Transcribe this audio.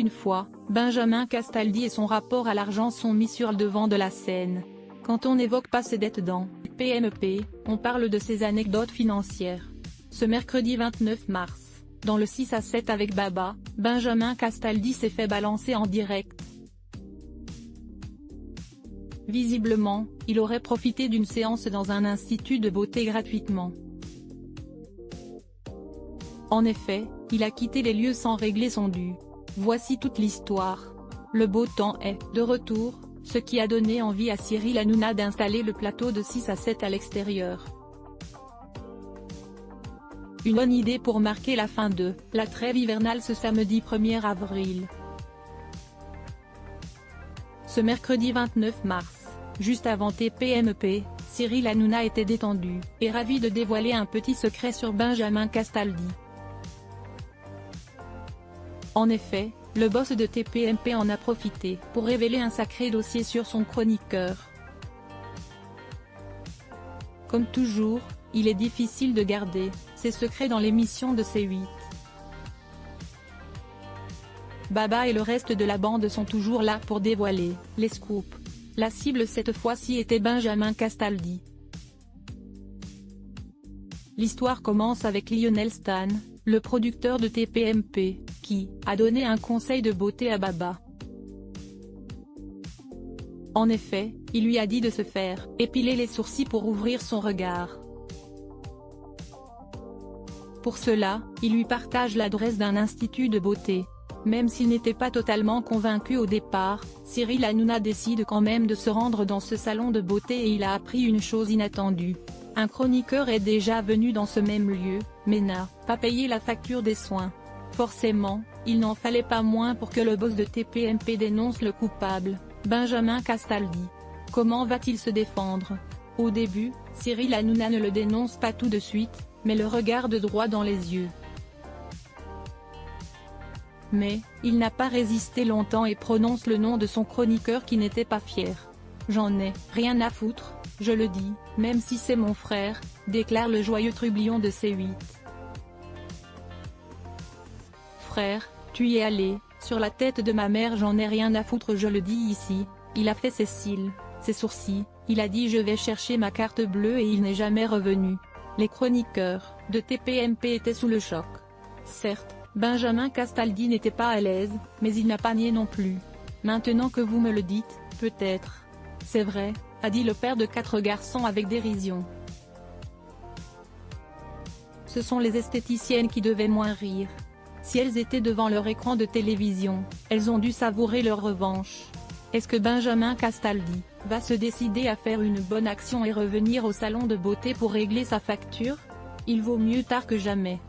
une fois, Benjamin Castaldi et son rapport à l'argent sont mis sur le devant de la scène. Quand on n'évoque pas ses dettes dans PMP, on parle de ses anecdotes financières. Ce mercredi 29 mars, dans le 6 à 7 avec Baba, Benjamin Castaldi s'est fait balancer en direct. Visiblement, il aurait profité d'une séance dans un institut de beauté gratuitement. En effet, il a quitté les lieux sans régler son dû. Voici toute l'histoire. Le beau temps est de retour, ce qui a donné envie à Cyril Hanouna d'installer le plateau de 6 à 7 à l'extérieur. Une bonne idée pour marquer la fin de la trêve hivernale ce samedi 1er avril. Ce mercredi 29 mars, juste avant TPMP, Cyril Hanouna était détendu, et ravi de dévoiler un petit secret sur Benjamin Castaldi. En effet, le boss de TPMP en a profité pour révéler un sacré dossier sur son chroniqueur. Comme toujours, il est difficile de garder ses secrets dans l'émission de C8. Baba et le reste de la bande sont toujours là pour dévoiler les scoops. La cible cette fois-ci était Benjamin Castaldi. L'histoire commence avec Lionel Stan, le producteur de TPMP, qui a donné un conseil de beauté à Baba. En effet, il lui a dit de se faire épiler les sourcils pour ouvrir son regard. Pour cela, il lui partage l'adresse d'un institut de beauté. Même s'il n'était pas totalement convaincu au départ, Cyril Hanouna décide quand même de se rendre dans ce salon de beauté et il a appris une chose inattendue. Un chroniqueur est déjà venu dans ce même lieu, mais n'a pas payé la facture des soins. Forcément, il n'en fallait pas moins pour que le boss de TPMP dénonce le coupable, Benjamin Castaldi. Comment va-t-il se défendre? Au début, Cyril Hanouna ne le dénonce pas tout de suite, mais le regarde droit dans les yeux. Mais, il n'a pas résisté longtemps et prononce le nom de son chroniqueur qui n'était pas fier. « J'en ai rien à foutre, je le dis, même si c'est mon frère », déclare le joyeux trublion de C8. « Frère, tu y es allé, sur la tête de ma mère j'en ai rien à foutre je le dis ici », il a fait ses cils, ses sourcils, il a dit je vais chercher ma carte bleue et il n'est jamais revenu. Les chroniqueurs de TPMP étaient sous le choc. Certes, Benjamin Castaldi n'était pas à l'aise, mais il n'a pas nié non plus. « Maintenant que vous me le dites, peut-être. C'est vrai », a dit le père de 4 garçons avec dérision. Ce sont les esthéticiennes qui devaient moins rire. Si elles étaient devant leur écran de télévision, elles ont dû savourer leur revanche. Est-ce que Benjamin Castaldi va se décider à faire une bonne action et revenir au salon de beauté pour régler sa facture? Il vaut mieux tard que jamais.